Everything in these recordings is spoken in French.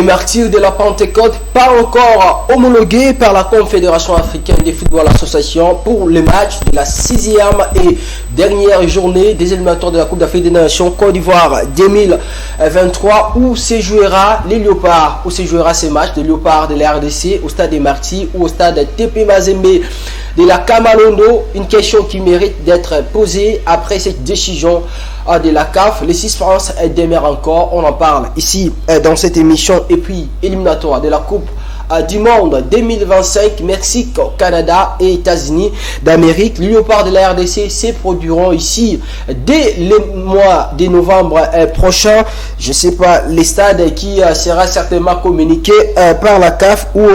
martyrs de la Pentecôte, pas encore homologués par la Confédération africaine de football association pour le match de la 6e et dernière journée des éliminatoires de la Coupe d'Afrique des Nations Côte d'Ivoire 2023 où se jouera les Léopards, où se jouera ce match des Léopards de la RDC au stade des Martyrs ou au stade TP Mazembe de la Kamalondo. Une question qui mérite d'être posée après cette décision de la CAF. Les 6 France demeurent encore, on en parle ici dans cette émission. Et puis éliminatoire de la Coupe du Monde 2025, Mexique, Canada et États-Unis d'Amérique. Les Léopards de la RDC se produiront ici dès le mois de novembre prochain. Je ne sais pas les stades qui sera certainement communiqué par la CAF où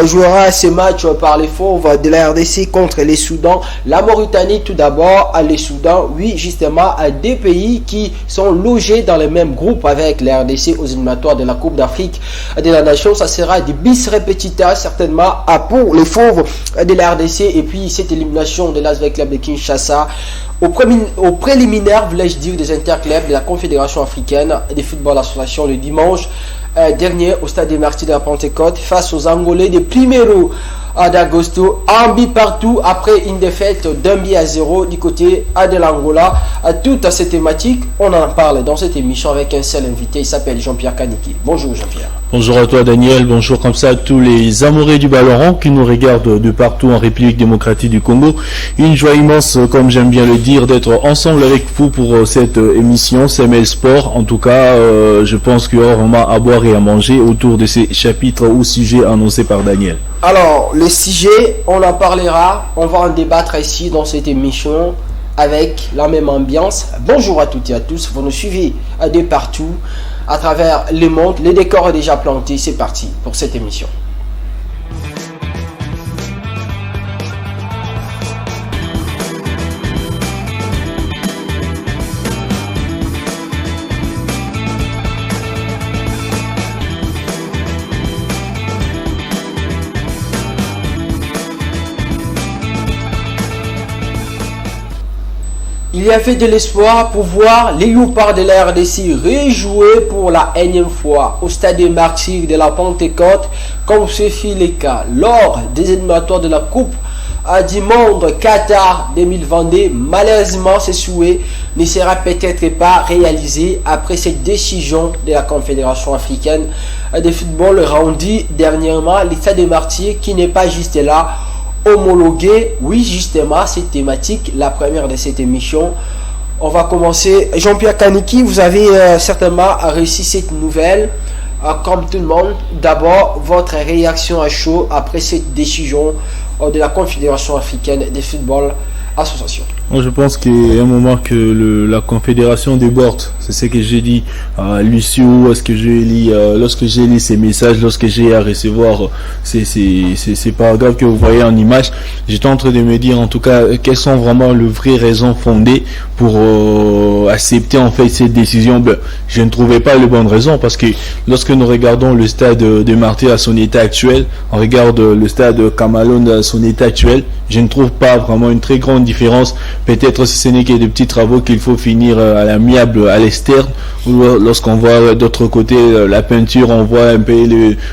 jouera ce match par les Fauves de la RDC contre les Soudans. La Mauritanie tout d'abord, les Soudans, oui justement des pays qui sont logés dans le même groupe avec la RDC aux éliminatoires de la Coupe d'Afrique de la Nation. Ça sera des bis répétita certainement pour les Fauves de la RDC. Et puis cette élimination de l'Asvel Club de Kinshasa au préliminaire, voulais-je dire, des interclubs de la Confédération africaine de football association le dimanche dernier au stade des Martyrs de la Pentecôte face aux Angolais de Primeiro d'Agosto, un but partout après une défaite d'1-0 du côté de l'Angola. Toute cette thématique, on en parle dans cette émission avec un seul invité, il s'appelle Jean-Pierre Kaniki. Bonjour Jean-Pierre. Bonjour à toi Daniel, bonjour comme ça à tous les amoureux du ballon rond qui nous regardent de partout en République démocratique du Congo. Une joie immense, comme j'aime bien le dire, d'être ensemble avec vous pour cette émission CML Sport. En tout cas, je pense qu'il y aura vraiment à boire et à manger autour de ces chapitres ou sujets annoncés par Daniel. Alors, le sujet, on en parlera, on va en débattre ici dans cette émission avec la même ambiance. Bonjour à toutes et à tous, vous nous suivez de partout à travers le monde. Le décor est déjà planté, c'est parti pour cette émission. Il y avait de l'espoir pour voir les Léopards de la RDC rejouer pour la énième fois au stade des Martyrs de la Pentecôte, comme ce fut le cas lors des éliminatoires de la Coupe du Monde Qatar 2022. Malheureusement, ce souhait ne sera peut-être pas réalisé après cette décision de la Confédération africaine de football rendue dernièrement. Le stade des Martyrs qui n'est pas juste là homologué, oui justement cette thématique, la première de cette émission. On va commencer. Jean-Pierre Kaniki, vous avez certainement réussi cette nouvelle comme tout le monde. D'abord, votre réaction à chaud après cette décision de la Confédération africaine de football association. Je pense qu'il y a un moment que la Confédération déborde. C'est ce que j'ai dit à Lucio lorsque j'ai lu ces messages, lorsque j'ai à recevoir. C'est pas grave que vous voyez en image. J'étais en train de me dire en tout cas quelles sont vraiment les vraies raisons fondées pour accepter en fait cette décision. Je ne trouvais pas les bonnes raisons parce que lorsque nous regardons le stade de Martyrs à son état actuel, on regarde le stade de Kamalondo à son état actuel, je ne trouve pas vraiment une très grande différence. Peut-être si ce n'est que des petits travaux qu'il faut finir à l'amiable à l'externe, ou lorsqu'on voit d'autre côté la peinture, on voit un peu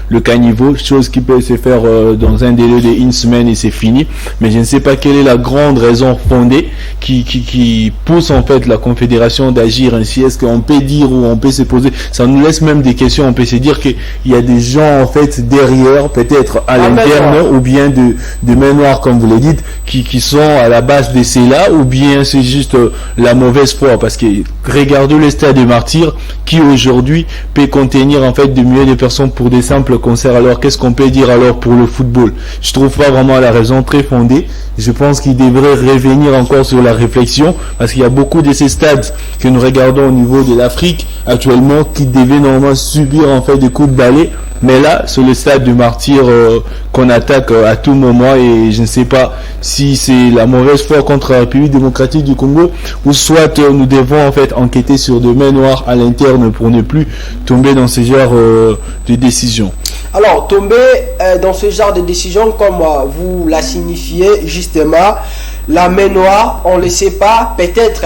le caniveau, chose qui peut se faire dans un délai d'une semaine et c'est fini. Mais je ne sais pas quelle est la grande raison fondée qui pousse en fait la Confédération d'agir ainsi. Est-ce qu'on peut dire ou on peut se poser, ça nous laisse même des questions, on peut se dire qu'il y a des gens en fait derrière, peut-être à l'interne ou bien de main noire comme vous le dites, qui sont à la base de cela, ou bien c'est juste la mauvaise foi, parce que regardez le stade des Martyrs qui aujourd'hui peut contenir en fait des milliers de personnes pour des simples concerts. Alors qu'est-ce qu'on peut dire alors pour le football? Je trouve pas vraiment la raison très fondée. Je pense qu'il devrait revenir encore sur la réflexion, parce qu'il y a beaucoup de ces stades que nous regardons au niveau de l'Afrique actuellement qui devaient normalement subir en fait des coups de balai. Mais là, sur le stade du Martyr qu'on attaque à tout moment, et je ne sais pas si c'est la mauvaise foi contre la République démocratique du Congo, ou soit nous devons en fait enquêter sur des mains noires à l'interne pour ne plus tomber dans ce genre de décisions. Alors, tomber dans ce genre de décision, comme vous la signifiez justement, la main noire, on ne le sait pas, peut-être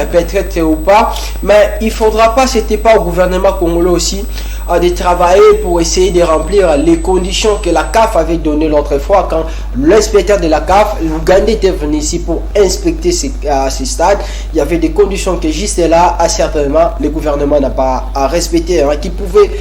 ou pas, mais il ne faudra pas, c'était pas au gouvernement congolais aussi, de travailler pour essayer de remplir les conditions que la CAF avait données l'autre fois quand l'inspecteur de la CAF, l'Ougandais, était venu ici pour inspecter ces stades. Il y avait des conditions que juste là, certainement, le gouvernement n'a pas respecté, qui pouvaient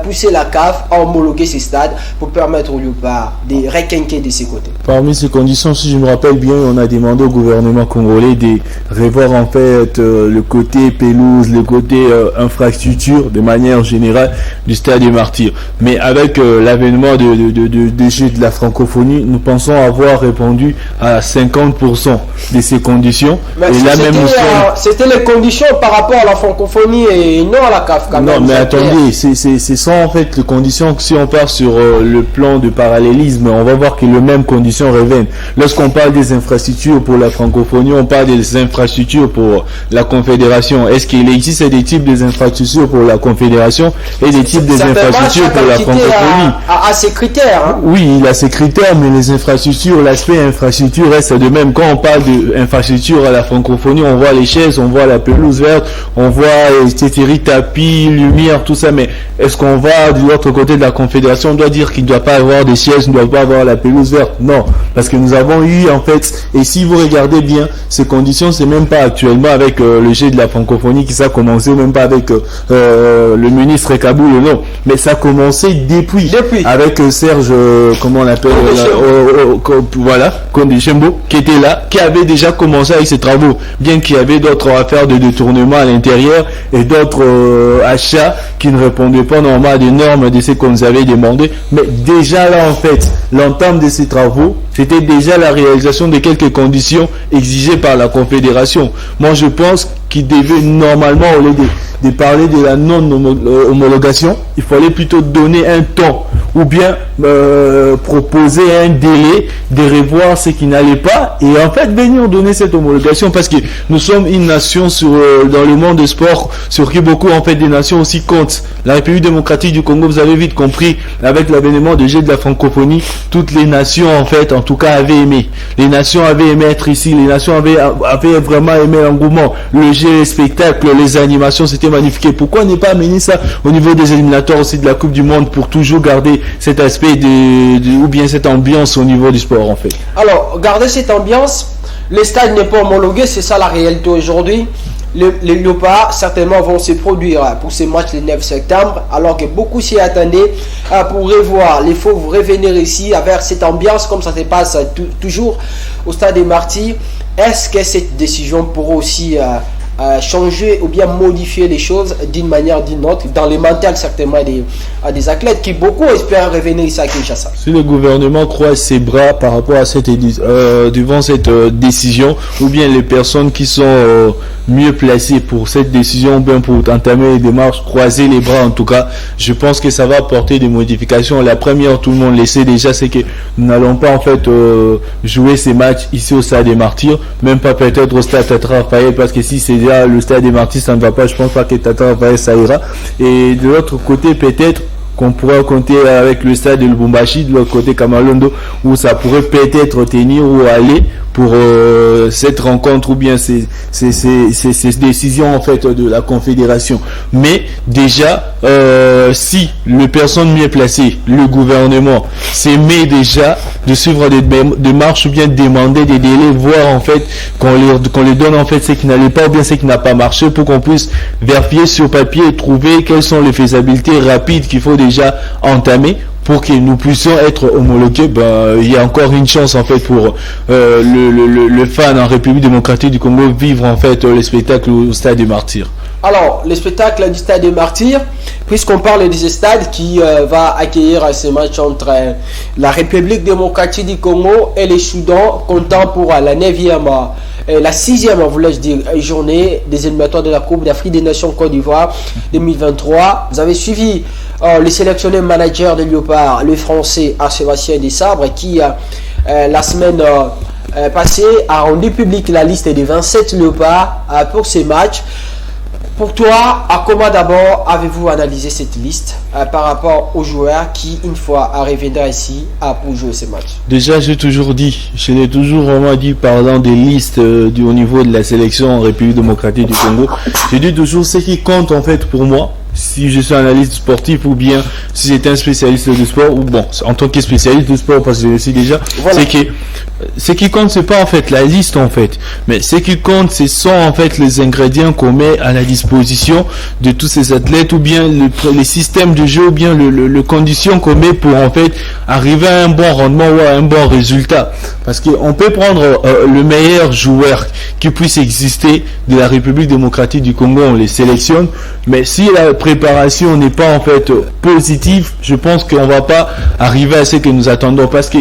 pousser la CAF à homologuer ces stades pour permettre au Léopard de requinquer de ses côtés. Parmi ces conditions, si je me rappelle bien, on a demandé au gouvernement congolais de revoir en fait le côté pelouse, le côté infrastructure de manière générale du stade des Martyrs. Mais avec l'avènement des Jeux de la francophonie, nous pensons avoir répondu à 50% de ces conditions. Mais et là même c'était les conditions par rapport à la francophonie et non à la CAF. Non, mais attendez, c'est sans en fait les conditions. Si on part sur le plan de parallélisme, on va voir que les mêmes conditions reviennent. Lorsqu'on parle des infrastructures pour la francophonie, on parle des infrastructures pour la confédération. Est-ce qu'il existe des types des infrastructures pour la confédération et des types des infrastructures pour la francophonie? À ses critères. Hein. Oui, il a ses critères, mais les infrastructures, l'aspect infrastructure reste de même. Quand on parle d'infrastructure à la francophonie, on voit les chaises, on voit la pelouse verte, on voit tapis, lumière, tout ça. Mais est-ce qu'on va de l'autre côté de la confédération, on doit dire qu'il ne doit pas avoir des sièges, ne doit pas avoir la pelouse verte? Non, parce que nous avons eu en fait, et si vous regardez bien, ces conditions, c'est même pas actuellement avec le jet de la francophonie qui ça a commencé, ou même pas avec le ministre Kaboul, non, mais ça a commencé depuis. Avec Serge, comment on l'appelle, voilà, Kondeshembo, qui était là, qui avait déjà commencé avec ses travaux, bien qu'il y avait d'autres affaires de détournement à l'intérieur et d'autres achats qui ne répondaient pas normalement à des normes de ce qu'on nous avait demandé. Mais déjà là, en fait, l'entame de ces travaux, c'était déjà la réalisation de quelques conditions exigées par la Confédération. Moi, je pense qu'il devait normalement, au lieu de parler de la non-homologation, il fallait plutôt donner un temps ou bien proposer un délai de revoir ce qui n'allait pas et en fait venir donner cette homologation, parce que nous sommes une nation dans le monde du sport sur qui beaucoup en fait des nations aussi comptent. La République démocratique du Congo, vous avez vite compris, avec l'avènement des Jeux de la francophonie, toutes les nations en fait, en tout cas, avaient aimé. Les nations avaient aimé être ici, les nations avaient vraiment aimé l'engouement, le jeu, les spectacles, les animations, c'était magnifique. Et pourquoi ne pas amener ça au niveau des éliminatoires aussi de la Coupe du Monde pour toujours garder cet aspect ou bien cette ambiance au niveau du sport en fait? Alors, garder cette ambiance, le stade n'est pas homologué, c'est ça la réalité aujourd'hui. Les Léopards certainement vont se produire pour ce match le 9 septembre, alors que beaucoup s'y attendaient pour revoir. Il faut revenir ici avec cette ambiance comme ça se passe toujours au stade des Martyrs. Est-ce que cette décision pourra aussi changer ou bien modifier les choses d'une manière ou d'une autre dans les mentales certainement des athlètes qui beaucoup espèrent revenir ici à Kinshasa? Si le gouvernement croise ses bras par rapport à devant cette décision, ou bien les personnes qui sont mieux placées pour cette décision, ou bien pour entamer les démarches, croiser les bras en tout cas, je pense que ça va apporter des modifications. La première, tout le monde le sait déjà, c'est que nous n'allons pas en fait jouer ces matchs ici au stade des Martyrs, même pas peut-être au stade Tata Raphaël, parce que si c'est déjà le stade des Martyrs, ça ne va pas, je pense pas que Tata Raphaël ça ira. Et de l'autre côté, peut-être qu'on pourrait compter avec le stade de Lubumbashi, de l'autre côté Kamalondo, où ça pourrait peut-être tenir ou aller pour cette rencontre ou bien ces décisions en fait de la Confédération. Mais déjà, si les personnes mieux placées, le gouvernement, s'aimait déjà de suivre des démarches ou bien demander des délais, voir en fait qu'on les donne en fait ce qui n'allait pas ou bien ce qui n'a pas marché, pour qu'on puisse vérifier sur papier et trouver quelles sont les faisabilités rapides qu'il faut déjà entamer pour que nous puissions être homologués. Il y a encore une chance en fait pour le fan en République démocratique du Congo vivre en fait le spectacle au stade des Martyrs. Alors, le spectacle du stade des Martyrs, puisqu'on parle des stades qui va accueillir ce match entre la République démocratique du Congo et les Soudan, comptant pour la 9e la 6e, voulais-je dire, journée des éliminatoires de la Coupe d'Afrique des Nations Côte d'Ivoire 2023. Vous avez suivi le sélectionné manager des Léopards, le français Sébastien Desabre, qui la semaine passée a rendu public la liste des 27 Léopards pour ces matchs. Pour toi, comment d'abord avez-vous analysé cette liste par rapport aux joueurs qui, une fois reviendront ici pour jouer ces matchs? Déjà, je l'ai toujours vraiment dit, parlant des listes au niveau de la sélection en République démocratique du Congo, je dis toujours ce qui compte en fait pour moi, si je suis analyste sportif ou bien si j'étais un spécialiste de sport, ou bon, en tant que spécialiste de sport, parce que je le sais déjà, voilà. C'est que ce qui compte, c'est pas en fait la liste en fait, mais ce qui compte, ce sont en fait les ingrédients qu'on met à la disposition de tous ces athlètes, ou bien les systèmes de jeu, ou bien le condition qu'on met pour en fait arriver à un bon rendement ou à un bon résultat. Parce qu'on peut prendre le meilleur joueur qui puisse exister de la République démocratique du Congo, on les sélectionne, mais si la préparation n'est pas en fait positive, je pense qu'on va pas arriver à ce que nous attendons. Parce que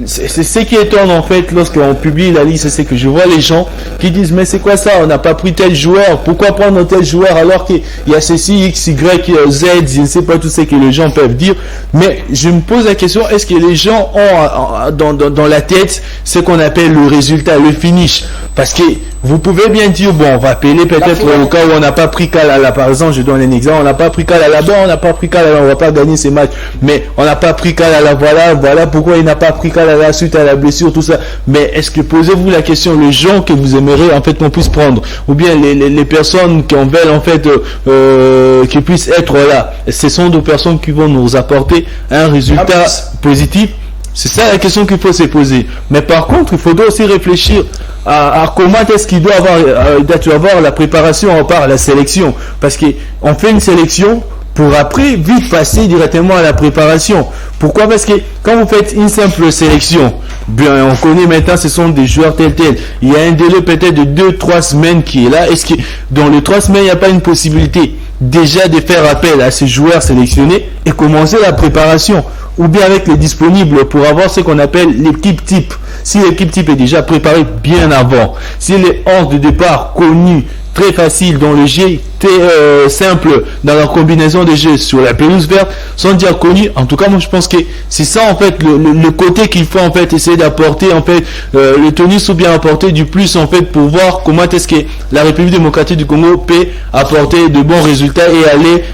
c'est ce qui étonne en fait lorsqu'on publie la liste, c'est que je vois les gens qui disent mais c'est quoi ça, on n'a pas pris tel joueur, pourquoi prendre tel joueur alors qu'il y a ceci, X, Y, Z, je ne sais pas tout ce que les gens peuvent dire. Mais je me pose la question, est-ce que les gens ont dans la tête ce qu'on appelle le résultat, le finish? Parce que vous pouvez bien dire, bon, on va appeler peut-être au cas où on n'a pas pris Kalala, par exemple, je donne un exemple, on n'a pas pris Kalala, bon, on n'a pas pris Kalala, on va pas gagner ces matchs, mais on n'a pas pris Kalala, voilà pourquoi il n'a pas pris Kalala suite à la blessure, tout ça. Mais est-ce que posez-vous la question, les gens que vous aimeriez en fait qu'on puisse prendre, ou bien les personnes qui en veulent en fait qui puissent être là, ce sont des personnes qui vont nous apporter un résultat positif? C'est ça la question qu'il faut se poser. Mais par contre, il faudra aussi réfléchir à comment est-ce qu'il doit avoir la préparation en part la sélection. Parce qu'on fait une sélection pour après vite passer directement à la préparation. Pourquoi? Parce que quand vous faites une simple sélection, bien on connaît maintenant ce sont des joueurs tels. Il y a un délai peut-être de 2-3 semaines qui est là. Est-ce que dans les 3 semaines, il n'y a pas une possibilité déjà de faire appel à ces joueurs sélectionnés et commencer la préparation? Ou bien avec les disponibles pour avoir ce qu'on appelle l'équipe type. Si l'équipe type est déjà préparée bien avant, si les 11 de départ connus, très faciles dans le jeu, simple dans leur combinaison de jeux sur la pelouse verte, sont déjà connus. En tout cas, moi je pense que c'est ça en fait le côté qu'il faut en fait essayer d'apporter en fait le tennis, ou bien apporter du plus en fait pour voir comment est-ce que la République démocratique du Congo peut apporter de bons résultats et aller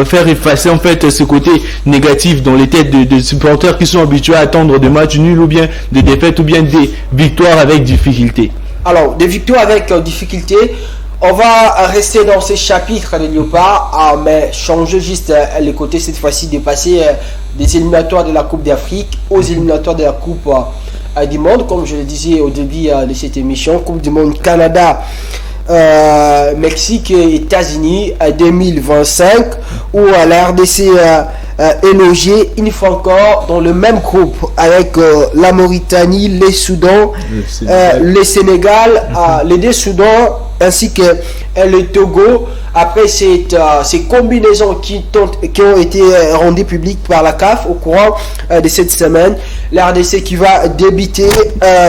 faire effacer en fait ce côté négatif dans les têtes de supporters qui sont habitués à attendre des matchs nuls, ou bien des défaites, ou bien des victoires avec difficulté. Alors, des victoires avec difficulté. On va rester dans ces chapitres de Léopard, mais changer juste les côtés cette fois-ci, de passer des éliminatoires de la Coupe d'Afrique aux éliminatoires de la Coupe du Monde, comme je le disais au début de cette émission. Coupe du Monde Canada, Mexique et États-Unis 2025, où la RDC est logée une fois encore dans le même groupe avec la Mauritanie, les Soudans, le Sénégal, les deux Soudans, ainsi que le Togo. Après ces combinaisons qui ont été rendues publiques par la CAF au courant de cette semaine, la RDC qui va débuter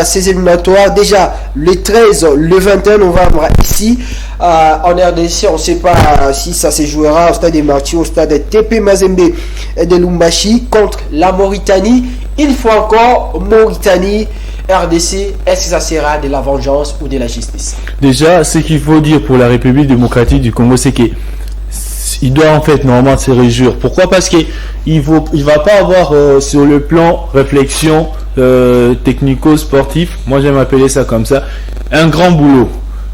ses éliminatoires déjà le 13, le 21 novembre ici en RDC. On ne sait pas si ça se jouera au stade des Martyrs, au stade de TP Mazembe de Lumbashi, contre la Mauritanie. Une fois encore, Mauritanie, RDC, est-ce que ça sera de la vengeance ou de la justice? Déjà, ce qu'il faut dire pour la République démocratique du Congo, c'est qu'il doit en fait normalement se réjouir. Pourquoi? Parce qu'il ne va pas avoir sur le plan réflexion technico-sportif, moi j'aime appeler ça comme ça, un grand boulot.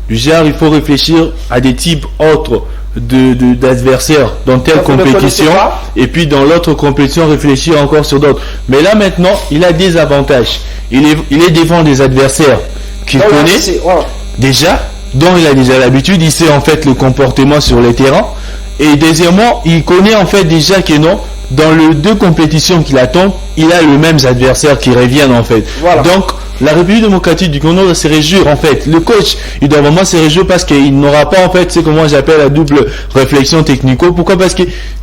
Du genre, il faut réfléchir à des types autres d'adversaires dans telle compétition, et puis dans l'autre compétition réfléchir encore sur d'autres. Mais là maintenant, il a des avantages. Il est devant des adversaires qu'il connaît déjà, dont il a déjà l'habitude, il sait en fait le comportement sur les terrains, et deuxièmement, il connaît en fait déjà que non, dans les deux compétitions qu'il attend, il a les mêmes adversaires qui reviennent en fait. Voilà. Donc la République démocratique du Congo doit se réjouir en fait. Le coach, il doit vraiment se réjouir parce qu'il n'aura pas en fait, c'est comment j'appelle la double réflexion technico. Pourquoi? Parce que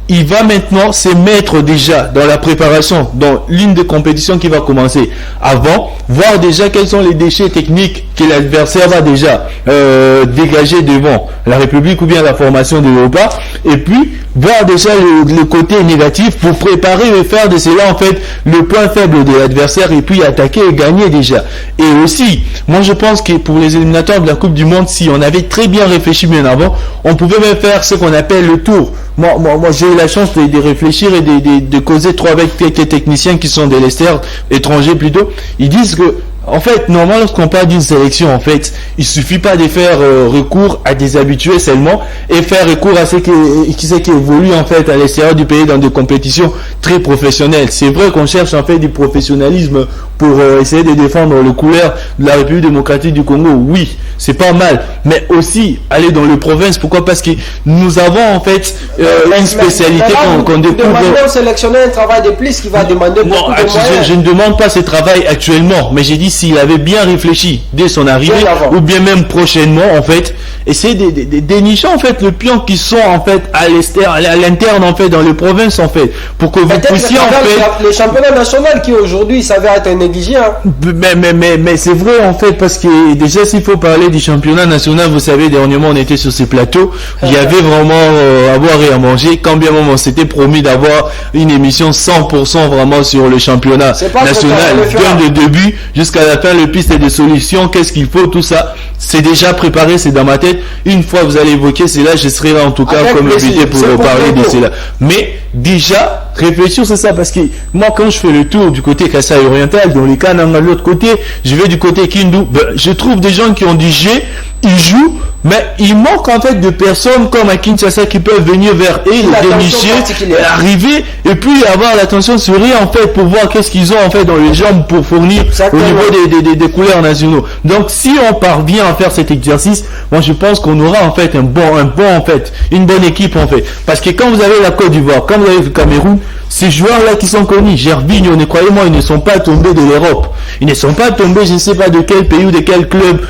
il va maintenant se mettre déjà dans la préparation, dans l'une des compétitions qui va commencer avant, voir déjà quels sont les déchets techniques que l'adversaire va déjà dégager devant la République ou bien la formation de l'OPA, et puis voir déjà le côté négatif pour préparer et faire de cela en fait le point faible de l'adversaire, et puis attaquer et gagner déjà. Et aussi, moi je pense que pour les éliminatoires de la Coupe du Monde, si on avait très bien réfléchi bien avant, on pouvait même faire ce qu'on appelle le tour. Moi j'ai eu la chance de réfléchir et de causer trop avec quelques techniciens qui sont des lesters étrangers plutôt. Ils disent que En fait, normalement, lorsqu'on parle d'une sélection, en fait, il suffit pas de faire recours à des habitués seulement et faire recours à ceux qui évoluent en fait à l'extérieur du pays dans des compétitions très professionnelles. C'est vrai qu'on cherche en fait du professionnalisme pour essayer de défendre les couleurs de la République démocratique du Congo. Oui, c'est pas mal, mais aussi aller dans les provinces. Pourquoi? Parce que nous avons en fait une spécialité qu'on découvre. Demandons sélectionner un travail de plus qui va demander beaucoup de moyens. Je ne demande pas ce travail actuellement, mais j'ai dit s'il avait bien réfléchi dès son arrivée ou bien même prochainement en fait, essayer de dénicher en fait le pion qui sont en fait à l'interne en fait dans les provinces en fait pour que vous puissiez en fait les championnats nationaux qui aujourd'hui s'avèrent être négligés. Mais c'est vrai en fait parce que déjà s'il faut parler du championnat national, vous savez dernièrement on était sur ces plateaux, il y avait vraiment à boire et à manger. Quand bien même on s'était promis d'avoir une émission 100% vraiment sur le championnat national dès le début jusqu'à la fin, le piste de solutions, qu'est-ce qu'il faut, tout ça, c'est déjà préparé, c'est dans ma tête. Une fois vous allez évoquer cela, je serai là en tout cas comme invité pour parler de cela. Mais déjà, réfléchir c'est ça, parce que moi quand je fais le tour du côté Kasaï oriental, dans les Kananga de l'autre côté, je vais du côté Kindu, je trouve des gens qui ont du jet, ils jouent, mais il manque en fait de personnes comme à Kinshasa qui peuvent venir vers eux, les dénicher, arriver et puis avoir l'attention sur eux en fait pour voir qu'est-ce qu'ils ont en fait dans les jambes pour fournir au niveau des couleurs nationaux. Donc si on parvient à faire cet exercice, moi je pense qu'on aura en fait une bonne équipe en fait. Parce que quand vous avez la Côte d'Ivoire, quand vous avez le Cameroun, ces joueurs-là qui sont connus, Gervinho, croyez-moi, ils ne sont pas tombés de l'Europe. Ils ne sont pas tombés, je ne sais pas de quel pays ou de quel club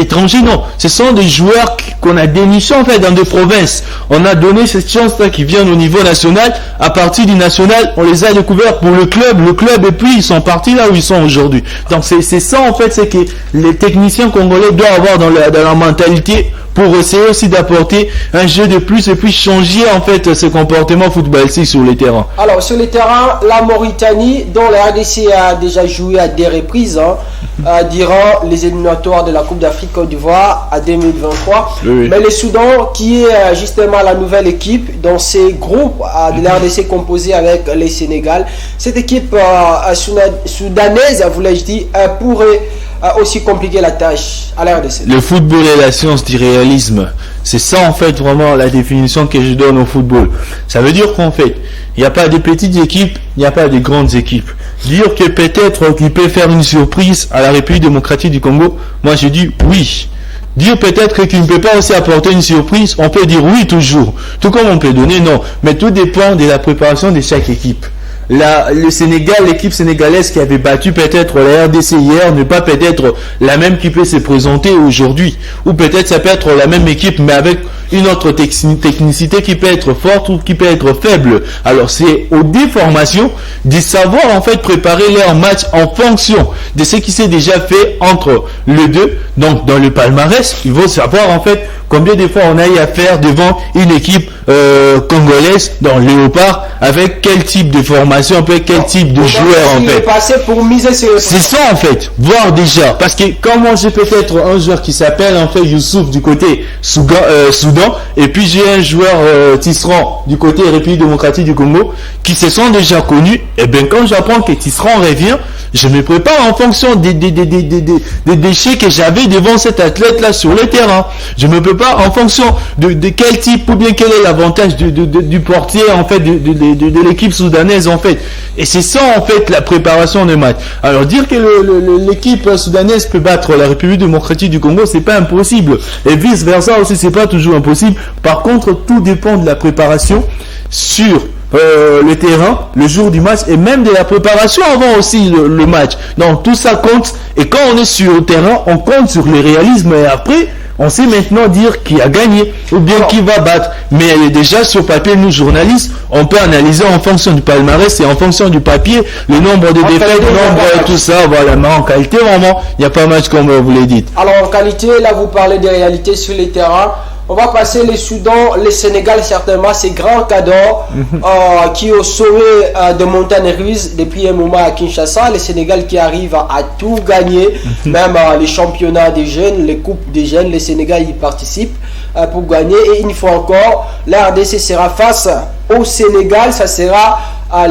étranger, non. Ce sont des joueurs qu'on a dénichés en fait dans des provinces. On a donné cette chance-là qui viennent au niveau national. À partir du national, on les a découverts pour le club et puis ils sont partis là où ils sont aujourd'hui. Donc c'est ça en fait, c'est que les techniciens congolais doivent avoir dans la mentalité pour essayer aussi d'apporter un jeu de plus et puis changer en fait ce comportement footballistique sur le terrain. Alors sur le terrain, la Mauritanie, dont la RDC a déjà joué à des reprises durant les éliminatoires de la Coupe d'Afrique Côte d'Ivoire à 2023. Oui. Mais le Soudan, qui est justement la nouvelle équipe dans ces groupes de la RDC composé avec les Sénégal, cette équipe soudanaise, voulais-je dire, pourrait aussi compliquer la tâche à la RDC. Le football est la science du réalisme. C'est ça en fait vraiment la définition que je donne au football. Ça veut dire qu'en fait, il n'y a pas de petites équipes, il n'y a pas de grandes équipes. Dire que peut-être qu'il peut faire une surprise à la République démocratique du Congo, moi je dis oui. Dire peut-être qu'il ne peut pas aussi apporter une surprise, on peut dire oui toujours. Tout comme on peut donner non. Mais tout dépend de la préparation de chaque équipe. Le Sénégal, l'équipe sénégalaise qui avait battu peut-être la RDC hier, n'est pas peut-être la même qui peut se présenter aujourd'hui. Ou peut-être ça peut être la même équipe, mais avec une autre technicité qui peut être forte ou qui peut être faible. Alors c'est aux déformations de savoir en fait préparer leur match en fonction de ce qui s'est déjà fait entre les deux. Donc dans le palmarès, il faut savoir en fait combien de fois on a eu à faire devant une équipe congolaise dans Léopard, avec quel type de formation, avec quel type de joueur en fait. C'est ça en fait, voir déjà. Parce que quand moi j'ai peut-être un joueur qui s'appelle en fait Youssouf du côté Soudan, et puis j'ai un joueur Tisserand du côté République démocratique du Congo, qui se sont déjà connus, et bien quand j'apprends que Tisserand revient, je me prépare en fonction des déchets que j'avais devant cet athlète là sur le terrain. Je me prépare en fonction de quel type ou bien quel est l'avantage du portier en fait de l'équipe soudanaise en fait. Et c'est ça en fait la préparation de match. Alors dire que l'équipe soudanaise peut battre la République démocratique du Congo, c'est pas impossible. Et vice versa aussi, c'est pas toujours impossible. Par contre, tout dépend de la préparation sur le terrain, le jour du match, et même de la préparation avant aussi le match. Donc tout ça compte, et quand on est sur le terrain, on compte sur le réalisme, et après on sait maintenant dire qui a gagné ou bien qui va battre. Mais déjà sur papier, nous journalistes, on peut analyser en fonction du palmarès et en fonction du papier le nombre de défaites, le nombre de tout ça. Voilà, mais en qualité vraiment, il n'y a pas match comme vous l'avez dit. Alors en qualité, là vous parlez des réalités sur les terrains. On va passer les Soudan, les Sénégal certainement, ces grands cadors qui ont sauvé de montagnes russes depuis un moment à Kinshasa. Les Sénégal qui arrivent à tout gagner, même les championnats des jeunes, les coupes des jeunes, les Sénégal y participent pour gagner. Et une fois encore, la RDC sera face au Sénégal, ça sera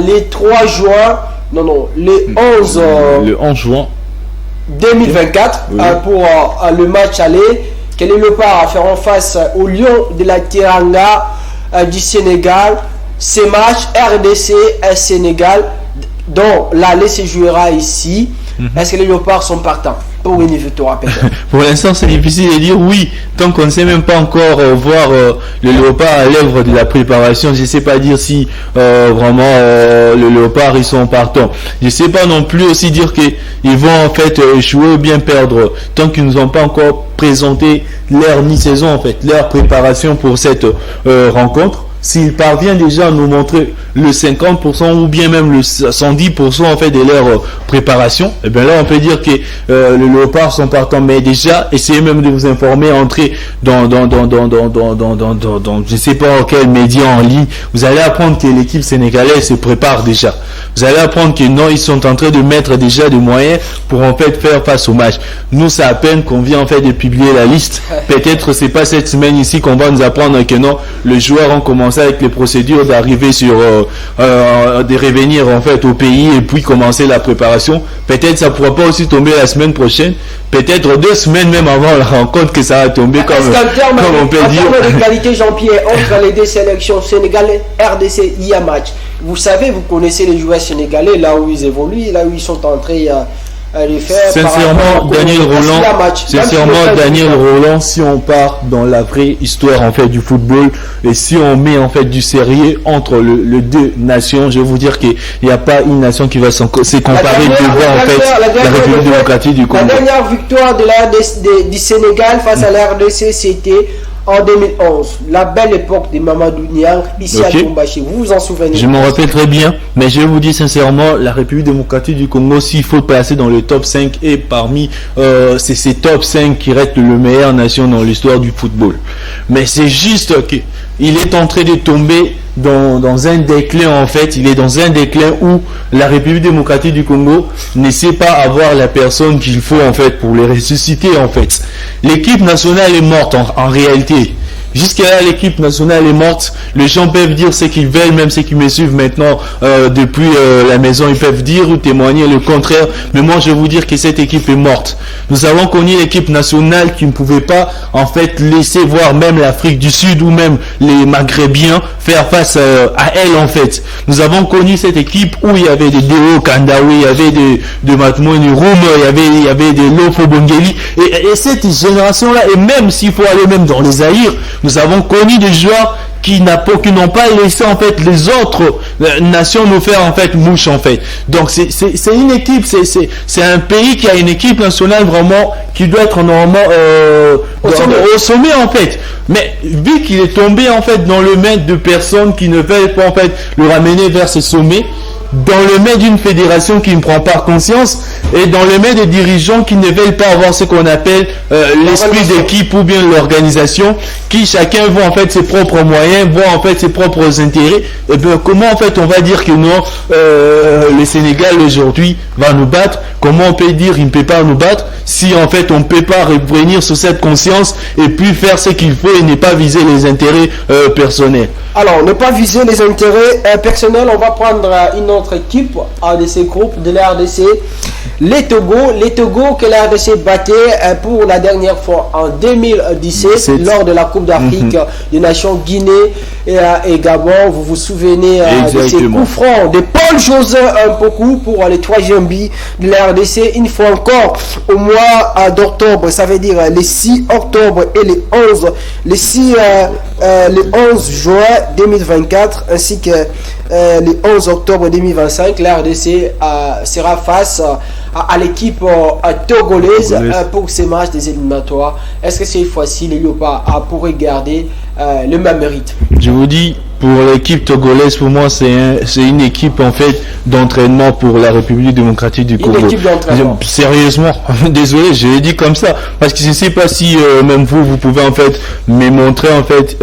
les 3 juin, le 11 juin. 2024 pour le match aller. Que les Léopards feront face aux Lions de la Teranga du Sénégal. Ces matchs RDC et Sénégal, dont l'aller se jouera ici. Est-ce que les Léopards sont partants pour une victoire? Pour l'instant, c'est difficile de dire oui, tant qu'on ne sait même pas encore voir le Léopard à l'œuvre de la préparation. Je ne sais pas dire si vraiment le Léopard ils sont partants. Je ne sais pas non plus aussi dire qu'ils vont en fait échouer ou bien perdre, tant qu'ils nous ont pas encore présenté leur mi-saison en fait, leur préparation pour cette rencontre. S'il parvient déjà à nous montrer le 50% ou bien même le 110% en fait de leur préparation, et bien là on peut dire que les Léopards sont partants. Mais déjà, essayez même de vous informer, entrez dans je sais pas quel média en ligne, vous allez apprendre que l'équipe sénégalaise se prépare déjà. Vous allez apprendre que non, ils sont en train de mettre déjà des moyens pour en fait faire face au match. Nous, c'est à peine qu'on vient en fait de publier la liste. Peut-être c'est pas cette semaine ici qu'on va nous apprendre que non, les joueurs ont commencé avec les procédures d'arriver sur de revenir en fait au pays et puis commencer la préparation. Peut-être ça pourra pas aussi tomber la semaine prochaine, peut-être 2 semaines même avant la rencontre que ça va tomber, comme on peut dire. En termes de qualité, Jean-Pierre, entre les deux sélections sénégalais, RDC, il y a match. Vous savez, vous connaissez les joueurs sénégalais, là où ils évoluent, là où ils sont entrés à les faire. Sincèrement, Daniel Roland, si on part dans la vraie histoire en fait du football et si on met en fait du sérieux entre les deux nations, je vais vous dire qu'il n'y a pas une nation qui va se comparer devant en fait la République démocratique du Congo. La dernière victoire de la RDC, du Sénégal face à la RDC, c'était en 2011, la belle époque de Mamadou Niang ici à Lubumbashi. Vous vous en souvenez? Je m'en rappelle très bien, mais je vais vous dire sincèrement, la République démocratique du Congo, s'il faut passer dans le top 5 et parmi ces top 5 qui restent le meilleure nation dans l'histoire du football. Mais c'est juste qu'il est en train de tomber dans un déclin en fait. Il est dans un déclin où la République démocratique du Congo ne sait pas avoir la personne qu'il faut en fait pour les ressusciter en fait. L'équipe nationale est morte en réalité. Jusqu'à là, l'équipe nationale est morte. Les gens peuvent dire ce qu'ils veulent, même ceux qui me suivent maintenant depuis la maison, ils peuvent dire ou témoigner le contraire. Mais moi, je vais vous dire que cette équipe est morte. Nous avons connu l'équipe nationale qui ne pouvait pas en fait laisser voir même l'Afrique du Sud ou même les Maghrébiens faire face à elle en fait. Nous avons connu cette équipe où il y avait des Deo Kandawi, il y avait de Matmouni Roum, il y avait des Lofo Bongeli et cette génération-là, et même s'il faut aller même dans les Zaïre, nous avons connu des joueurs qui n'ont pas laissé en fait les autres nations nous faire en fait mouche en fait. Donc c'est une équipe, c'est un pays qui a une équipe nationale vraiment qui doit être normalement au sommet en fait. Mais vu qu'il est tombé en fait dans le main de personnes qui ne veulent pas en fait le ramener vers ce sommet, dans le main d'une fédération qui ne prend pas conscience et dans le main des dirigeants qui ne veulent pas avoir ce qu'on appelle l'esprit d'équipe ou bien l'organisation, qui chacun voit en fait ses propres moyens, voit en fait ses propres intérêts. Et bien comment en fait on va dire que non, le Sénégal aujourd'hui va nous battre? Comment on peut dire il ne peut pas nous battre si en fait on ne peut pas revenir sur cette conscience et puis faire ce qu'il faut et ne pas viser les intérêts personnels? Alors, ne pas viser les intérêts personnels, on va prendre une autre équipe de ces groupes de la RDC, les Togo que la RDC battait pour la dernière fois en 2017 lors de la Coupe d'Afrique des Nations Guinée et Gabon. Vous vous souvenez de ces coups francs de Paul José Mpoku pour les 3e buts de la RDC. Une fois encore, au mois d'octobre, ça veut dire les 6 octobre et les 11 juin 2024 ainsi que le 11 octobre 2025, la RDC sera face à l'équipe togolaise pour ces matchs des éliminatoires. Est-ce que cette fois-ci les Léopards pourraient garder le même mérite? Je vous dis, pour l'équipe togolaise, pour moi c'est une équipe en fait d'entraînement pour la République démocratique du Congo. Une équipe d'entraînement. Sérieusement, désolé, je l'ai dit comme ça parce que je ne sais pas si même vous pouvez en fait me montrer en fait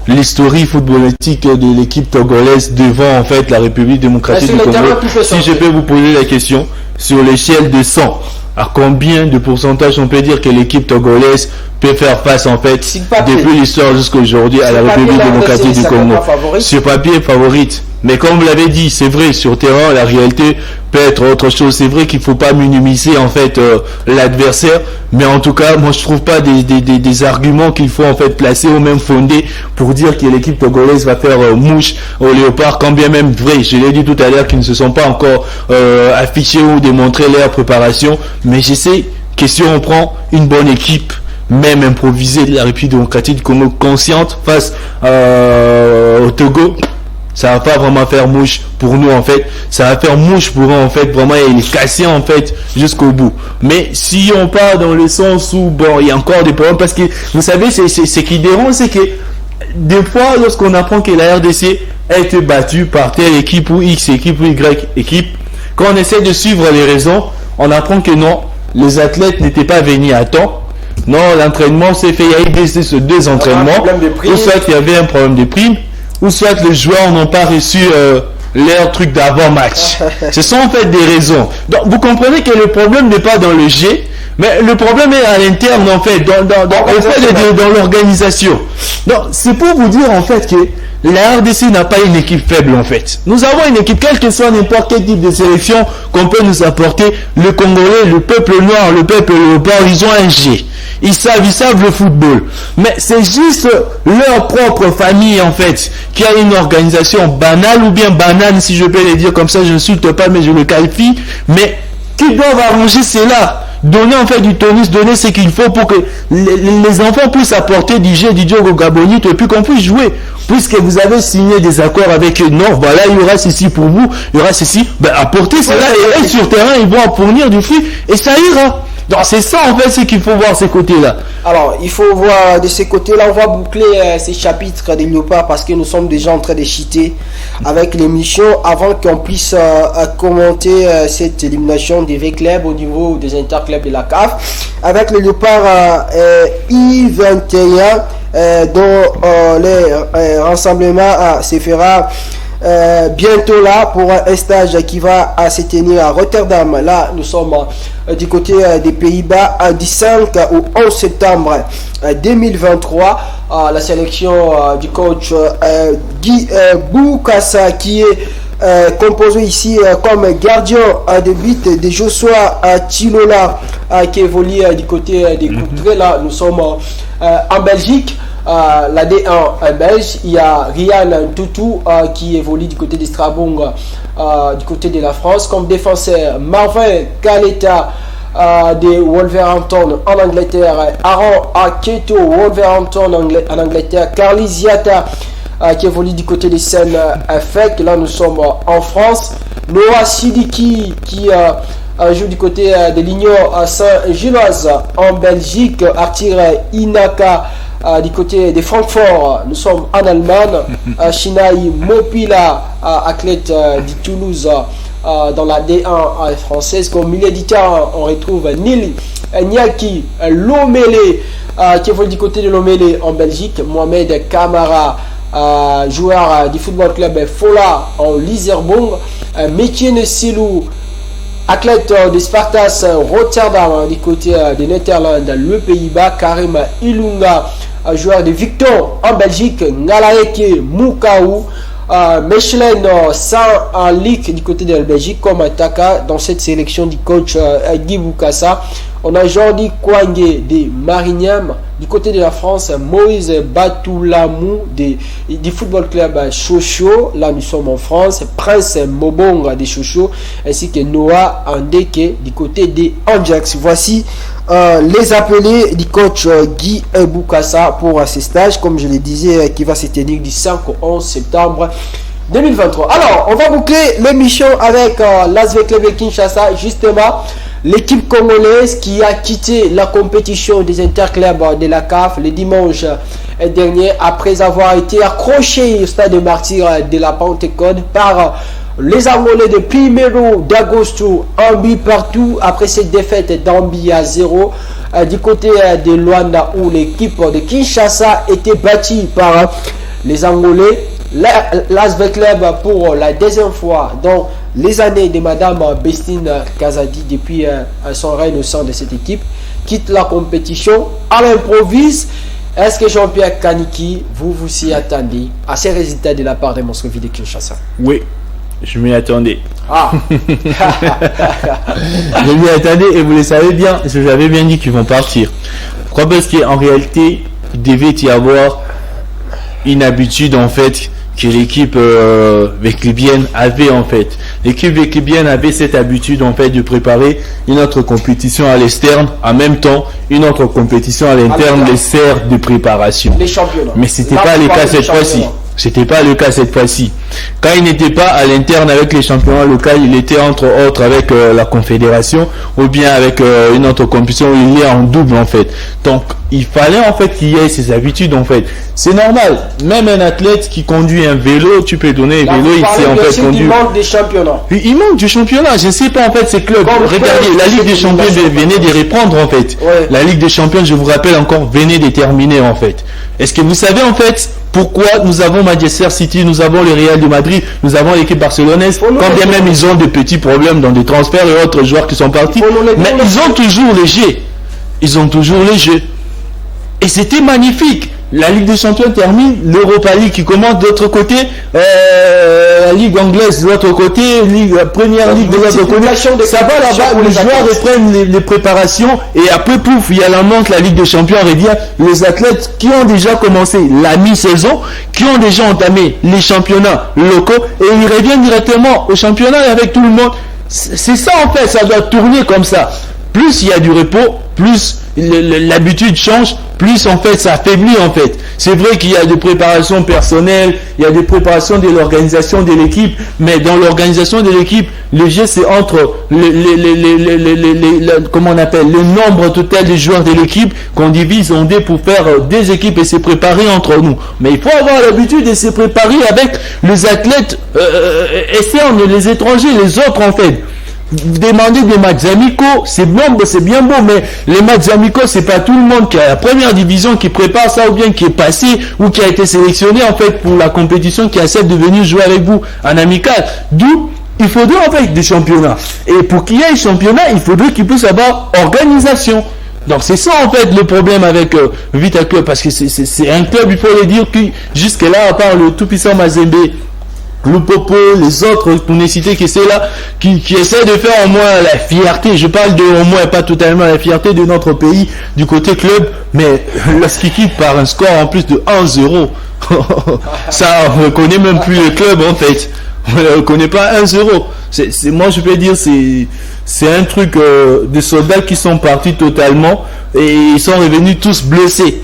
l'historique footballistique de l'équipe togolaise devant en fait la République démocratique du Congo. Si je peux vous poser la question, sur l'échelle de 100, à combien de pourcentage on peut dire que l'équipe togolaise peut faire face en fait depuis l'histoire jusqu'à aujourd'hui à la République démocratique du Congo? Sur papier favorite, Mais comme vous l'avez dit, c'est vrai, sur terrain, la réalité peut être autre chose. C'est vrai qu'il faut pas minimiser en fait l'adversaire, mais en tout cas, moi je trouve pas des arguments qu'il faut en fait placer ou même fonder pour dire que l'équipe togolaise va faire mouche au Léopard, quand bien même vrai, je l'ai dit tout à l'heure, qu'ils ne se sont pas encore affichés ou démontré leur préparation, mais je sais que si on prend une bonne équipe, même improvisée de la République démocratique du Congo, consciente face au Togo, ça va pas vraiment faire mouche pour nous en fait, ça va faire mouche pour eux en fait, vraiment les casser en fait jusqu'au bout. Mais si on part dans le sens où bon, il y a encore des problèmes, parce que vous savez, c'est qui dérange, c'est que des fois lorsqu'on apprend que la RDC a été battue par telle équipe ou X équipe ou Y équipe, quand on essaie de suivre les raisons, on apprend que non, les athlètes n'étaient pas venus à temps. Non, l'entraînement s'est fait, il y a eu deux entraînements, ou soit il y avait un problème de prime, ou soit les joueurs n'ont pas reçu leur truc d'avant-match. Ce sont en fait des raisons. Donc vous comprenez que le problème n'est pas dans le jeu, mais le problème est à l'interne en fait, dans l'organisation. Donc c'est pour vous dire en fait que la RDC n'a pas une équipe faible en fait. Nous avons une équipe, quel que soit n'importe quel type de sélection qu'on peut nous apporter. Le Congolais, le peuple noir, le peuple léopard, ils ont un G. Ils savent le football. Mais c'est juste leur propre famille en fait qui a une organisation banale ou bien banane, si je peux le dire comme ça, je n'insulte pas mais je le qualifie, mais qui doivent arranger cela. Donner en fait du tonus, donner ce qu'il faut pour que les enfants puissent apporter du jeu, du Diogo Gabonito et puis qu'on puisse jouer. Puisque vous avez signé des accords avec eux, non, voilà, il y aura ceci pour vous, il y aura ceci, ben apportez cela et sur terrain, ils vont en fournir du fruit et ça ira. Donc c'est ça en fait ce qu'il faut voir ces côtés-là. Alors il faut voir de ces côtés-là, on va boucler ces chapitres des Léopards parce que nous sommes déjà en train de cheater avec l'émission avant qu'on puisse commenter cette élimination des V-Clubs au niveau des interclubs de la CAF avec les Léopards I-21 dont les rassemblements se fera bientôt là pour un stage qui va se tenir à Rotterdam. Là nous sommes du côté des Pays-Bas du 5 au 11 septembre 2023. La sélection du coach Guy Boukassa qui est composé ici comme gardien de but de Joshua Chilola qui évolue du côté des Couperets. Là nous sommes en Belgique. La D1 belge, il y a Ryan Toutou qui évolue du côté de Strasbourg, du côté de la France. Comme défenseur, Marvin Kaleta de Wolverhampton en Angleterre, Aaron Aketo, Wolverhampton en Angleterre, Carly Ziata qui évolue du côté des Seine FEC. Là nous sommes en France. Noah Sidiki qui joue du côté de l'Union Saint-Gilloise en Belgique. Arthur Inaka du côté de Francfort, nous sommes en Allemagne. Shinaï Mopila, athlète de Toulouse dans la D1 française. Comme milieu de terrain, on retrouve Nil Nyaki Lomele qui évolue du côté de Lomele en Belgique. Mohamed Kamara, joueur du football club Fola en Liserbourg. Metienne Silou, athlète de Spartas Rotterdam du côté des Netherlands, le Pays-Bas. Karim Ilunga, joueur de Victor en Belgique. Ngalaeke Mukaou, Mechelen Saint-Lick du côté de la Belgique comme attaquant dans cette sélection du coach Guy Boukassa. On a Jordi Kouangé de Marignam du côté de la France. Moïse Batoulamou du football club Chocho. Là nous sommes en France. Prince Mobonga de Chocho ainsi que Noah Andeke du côté des Ajax. Voici les appelés du coach Guy Boukassa pour ces stages, comme je le disais, qui va se tenir du 5 au 11 septembre 2023. Alors, on va boucler l'émission avec l'ASV Club Kinshasa, justement, l'équipe congolaise qui a quitté la compétition des interclubs de la CAF le dimanche dernier après avoir été accroché au stade de Martyrs de la Pentecôte par les Angolais de Primeiro d'Agosto, un but partout après cette défaite d'Ambi à 0 du côté de Luanda où l'équipe de Kinshasa était battue par les Angolais. L'ASV Club pour la deuxième fois dans les années de Madame Bestine Kazadi depuis son règne au sein de cette équipe quitte la compétition à l'improviste Est-ce que Jean-Pierre Kaniki, vous y attendez à ces résultats de la part des Moscovites de Kinshasa? Oui, je m'y attendais. Ah. Je m'y attendais et vous le savez bien, j'avais bien dit qu'ils vont partir. Pourquoi? Parce qu'en réalité, il devait y avoir une habitude en fait que l'équipe véclibienne avait en fait. L'équipe véclibienne avait cette habitude en fait de préparer une autre compétition à l'externe, en même temps une autre compétition à l'interne, les serres de préparation. Les championnats. Mais c'était pas le cas cette fois-ci. C'était pas le cas cette fois-ci. Quand il n'était pas à l'interne avec les championnats locaux, il était entre autres avec la confédération ou bien avec une autre compétition où il est en double en fait. Donc il fallait en fait qu'il y ait ces habitudes en fait. C'est normal. Même un athlète qui conduit un vélo, tu peux donner un vélo, il sait en fait conduire. Il manque des championnats. Il manque du championnat. Je ne sais pas en fait ces clubs. Regardez, la Ligue des Champions venait de reprendre en fait. Ouais. La Ligue des Champions, je vous rappelle encore, venait de terminer en fait. Est-ce que vous savez en fait pourquoi nous avons Manchester City, nous avons le Real de Madrid, nous avons l'équipe barcelonaise, quand bien même ils ont de petits problèmes dans des transferts et autres joueurs qui sont partis, mais ils ont toujours les jeux. Ils ont toujours les jeux. Et c'était magnifique. La Ligue des Champions termine, l'Europa League qui commence de l'autre côté, la Ligue anglaise de l'autre côté, la Première Ligue de l'autre côté. Ça va là-bas, les joueurs reprennent les préparations et après pouf, il y a la montre, la Ligue des Champions revient. Les athlètes qui ont déjà commencé la mi-saison, qui ont déjà entamé les championnats locaux et ils reviennent directement au championnat avec tout le monde. C'est ça en fait, ça doit tourner comme ça. Plus il y a du repos, plus l'habitude change, plus en fait ça affaiblit en fait. C'est vrai qu'il y a des préparations personnelles, il y a des préparations de l'organisation de l'équipe, mais dans l'organisation de l'équipe, le jeu c'est entre comment on appelle, le nombre total de joueurs de l'équipe qu'on divise en deux pour faire des équipes et se préparer entre nous. Mais il faut avoir l'habitude de se préparer avec les athlètes externes, les étrangers, les autres en fait. Vous demandez des matchs amicaux, c'est bien beau, mais les matchs amicaux, c'est pas tout le monde qui a la première division qui prépare ça ou bien qui est passé ou qui a été sélectionné en fait pour la compétition, qui accepte de venir jouer avec vous en amical. D'où il faudrait en fait des championnats. Et pour qu'il y ait un championnat, il faudrait qu'il puisse avoir organisation. Donc c'est ça en fait le problème avec Vita Club, parce que c'est un club, il faut le dire, qui jusque là, à part le tout-puissant Mazembe, le Popo, les autres, pour ne citer que c'est là, qui essaient de faire au moins la fierté. Je parle de au moins, pas totalement la fierté de notre pays du côté club, mais lorsqu'ils quittent par un score en plus de 1-0, ça on ne reconnaît même plus le club en fait. On ne reconnaît pas 1-0. Moi je peux dire c'est un truc de soldats qui sont partis totalement et ils sont revenus tous blessés.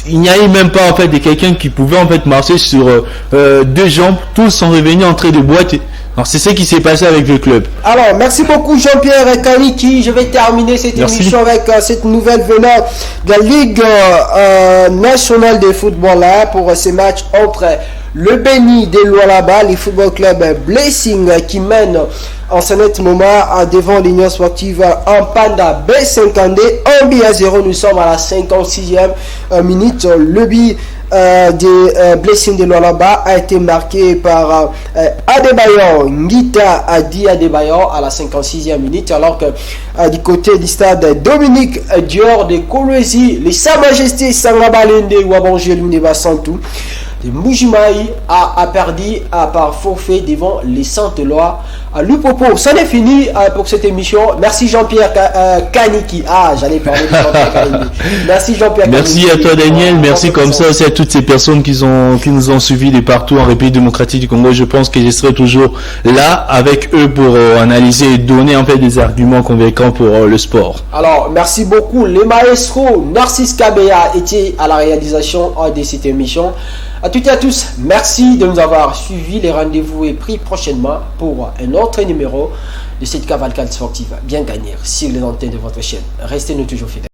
Il n'y a eu même pas en fait de quelqu'un qui pouvait en fait marcher sur deux jambes. Tous sont revenus en train de boiter. Alors c'est ce qui s'est passé avec le club. Alors merci beaucoup Jean-Pierre Kaniki. Je vais terminer cette émission avec cette nouvelle venant de la Ligue nationale de football là pour ces matchs entre le Béni de Lualaba, le football club Blessing qui mène en ce net moment devant l'Union sportive en Panda B52 1-0. Nous sommes à la 56e minute. Le but de Blessing de Lualaba a été marqué par Adebayor, Ngita Adi Adebayor à la 56e minute, alors que du côté du stade Dominique Dior de Kolwezi, les Sa Majesté Sangabalende Wabangelu Neva Santou de Mbujimaï a perdu par forfait devant les Sainte-Lois à Lupopo. Ça n'est fini pour cette émission. Merci Jean-Pierre Kaniki. J'allais parler de Jean-Pierre Kaniki. Merci Jean-Pierre Kaniki. Merci à toi Daniel. Merci comme ça aussi à toutes ces personnes qui nous ont suivis de partout en République démocratique du Congo. Je pense que je serai toujours là avec eux pour analyser et donner en fait des arguments convaincants pour le sport. Alors merci beaucoup. Les maestros Narcisse Kabea étaient à la réalisation de cette émission. À toutes et à tous, merci de nous avoir suivis. Les rendez-vous est pris prochainement pour un autre numéro de cette cavalcade sportive bien gagnée sur les antennes de votre chaîne. Restez-nous toujours fidèles.